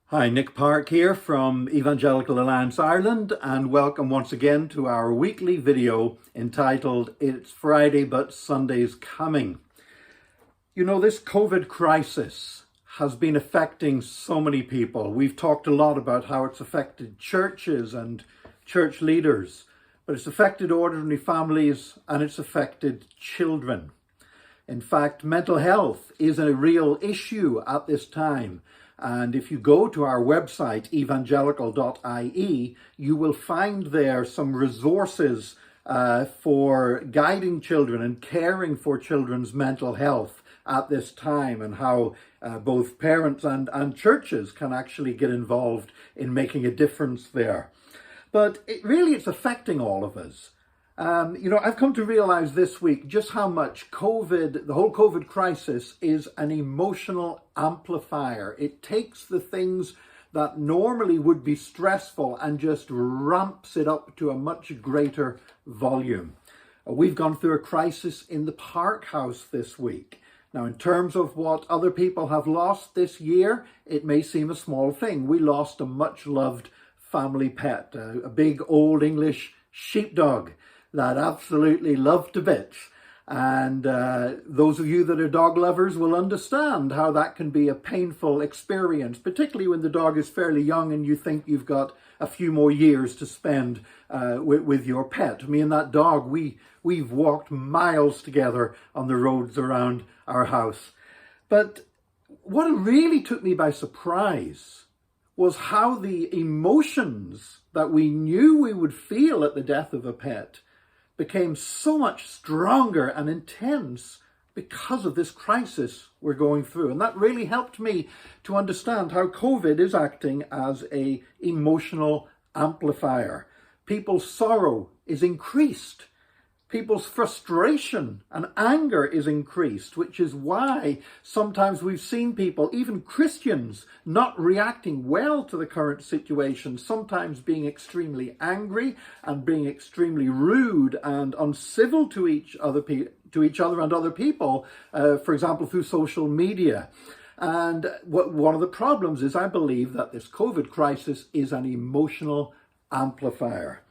Hi, Nick Park here from Evangelical Alliance Ireland, and welcome once again to our weekly video entitled It's Friday but Sunday's Coming. You know, this COVID crisis has been affecting so many people. We've talked a lot about how it's affected churches and church leaders, but it's affected ordinary families and it's affected children. In fact, mental health is a real issue at this time. And if you go to our website, evangelical.ie, you will find there some resources for guiding children and caring for children's mental health at this time, and how both parents and churches can actually get involved in making a difference there. But it's affecting all of us. I've come to realize this week just how much the whole COVID crisis is an emotional amplifier. It takes the things that normally would be stressful and just ramps it up to a much greater volume. We've gone through a crisis in the Park House this week. Now, in terms of what other people have lost this year, it may seem a small thing. We lost a much-loved family pet, a big old English sheepdog that absolutely loved to bits. And those of you that are dog lovers will understand how that can be a painful experience, particularly when the dog is fairly young and you think you've got a few more years to spend with your pet. Me and that dog, we've walked miles together on the roads around our house. But what really took me by surprise was how the emotions that we knew we would feel at the death of a pet became so much stronger and intense because of this crisis we're going through. And that really helped me to understand how COVID is acting as an emotional amplifier. People's sorrow is increased. People's frustration and anger is increased, which is why sometimes we've seen people, even Christians, not reacting well to the current situation, sometimes being extremely angry and being extremely rude and uncivil to each other and other people, for example, through social media. And one of the problems is, I believe, that this COVID crisis is an emotional amplifier.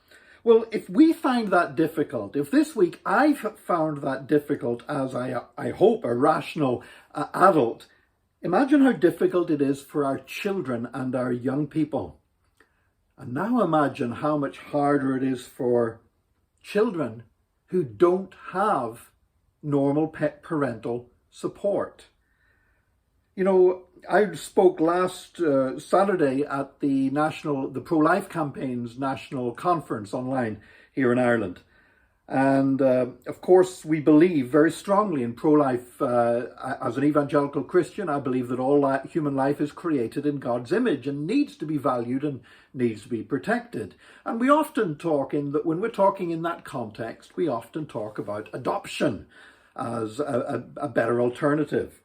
Well, if we find that difficult, if this week I've found that difficult as I hope a rational adult, imagine how difficult it is for our children and our young people. And now imagine how much harder it is for children who don't have normal parental support. You know, I spoke last Saturday at the Pro-Life Campaign's national conference online here in Ireland. And of course, we believe very strongly in pro-life. As an evangelical Christian, I believe that all human life is created in God's image and needs to be valued and needs to be protected. And we often talk when we're talking in that context, we often talk about adoption as a better alternative.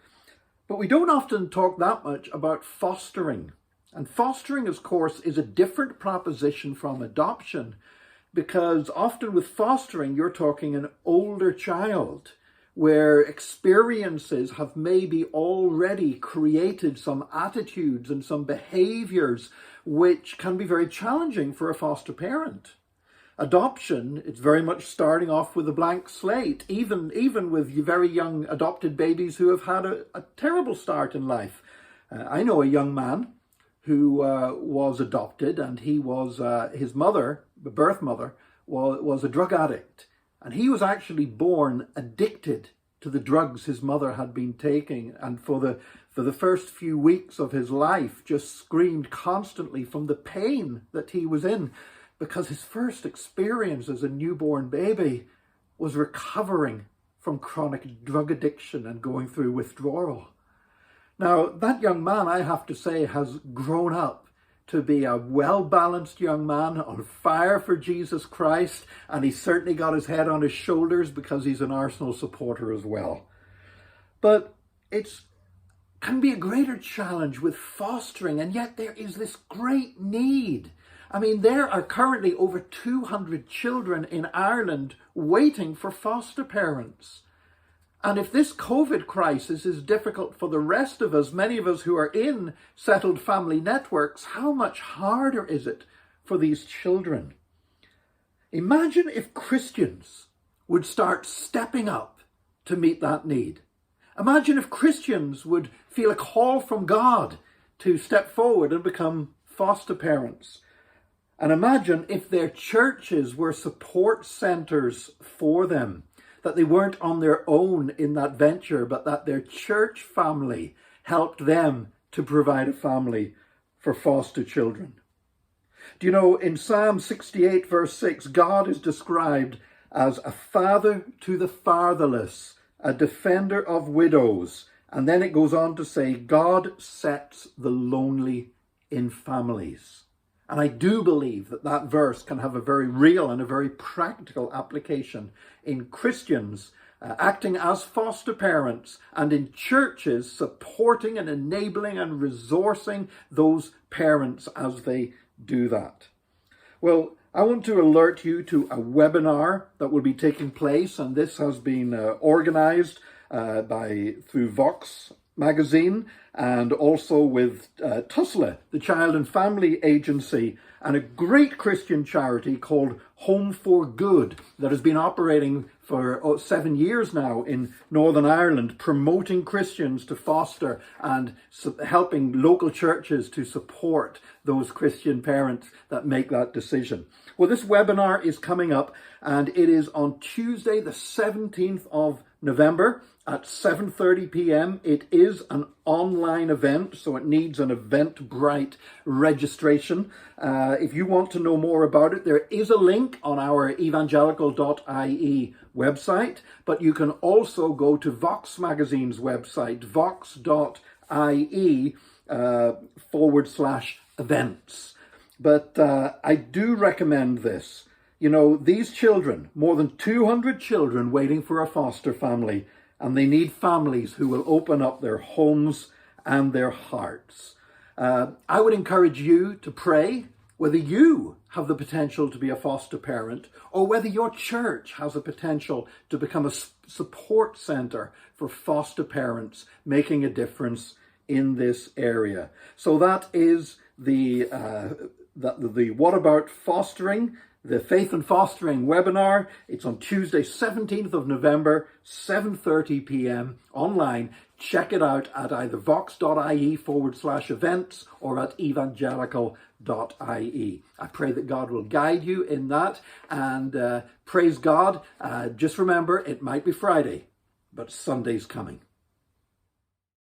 But we don't often talk that much about fostering. And fostering, of course, is a different proposition from adoption, because often with fostering, you're talking an older child where experiences have maybe already created some attitudes and some behaviors which can be very challenging for a foster parent. Adoption, it's very much starting off with a blank slate, even with very young adopted babies who have had a terrible start in life. I know a young man who was adopted, and his mother, the birth mother, was a drug addict. And he was actually born addicted to the drugs his mother had been taking, and for the first few weeks of his life just screamed constantly from the pain that he was in, because his first experience as a newborn baby was recovering from chronic drug addiction and going through withdrawal. Now, that young man, I have to say, has grown up to be a well-balanced young man on fire for Jesus Christ, and he's certainly got his head on his shoulders because he's an Arsenal supporter as well. But it can be a greater challenge with fostering, and yet there is this great need. I mean, there are currently over 200 children in Ireland waiting for foster parents. And if this COVID crisis is difficult for the rest of us, many of us who are in settled family networks, how much harder is it for these children? Imagine if Christians would start stepping up to meet that need. Imagine if Christians would feel a call from God to step forward and become foster parents. And imagine if their churches were support centers for them, that they weren't on their own in that venture, but that their church family helped them to provide a family for foster children. Do you know, in Psalm 68 verse 6, God is described as a father to the fatherless, a defender of widows. And then it goes on to say, God sets the lonely in families. And I do believe that that verse can have a very real and a very practical application in Christians acting as foster parents, and in churches supporting and enabling and resourcing those parents as they do that. Well, I want to alert you to a webinar that will be taking place, and this has been organized through Vox magazine, and also with TUSLA, the Child and Family Agency, and a great Christian charity called Home for Good that has been operating for 7 years now in Northern Ireland, promoting Christians to foster and helping local churches to support those Christian parents that make that decision. Well, this webinar is coming up, and it is on Tuesday, the 17th of November at 7:30 p.m. It is an online event, so it needs an Eventbrite registration. If you want to know more about it, there is a link on our evangelical.ie website, but you can also go to Vox Magazine's website, vox.ie /events. But I do recommend this. You know, these children, more than 200 children waiting for a foster family, and they need families who will open up their homes and their hearts. I would encourage you to pray whether you have the potential to be a foster parent, or whether your church has a potential to become a support center for foster parents making a difference in this area. So that is the What About Fostering? The Faith and Fostering webinar. It's on Tuesday, 17th of November, 7:30 p.m. online. Check it out at either vox.ie /events or at evangelical.ie. I pray that God will guide you in that, and praise God. Just remember, it might be Friday, but Sunday's coming.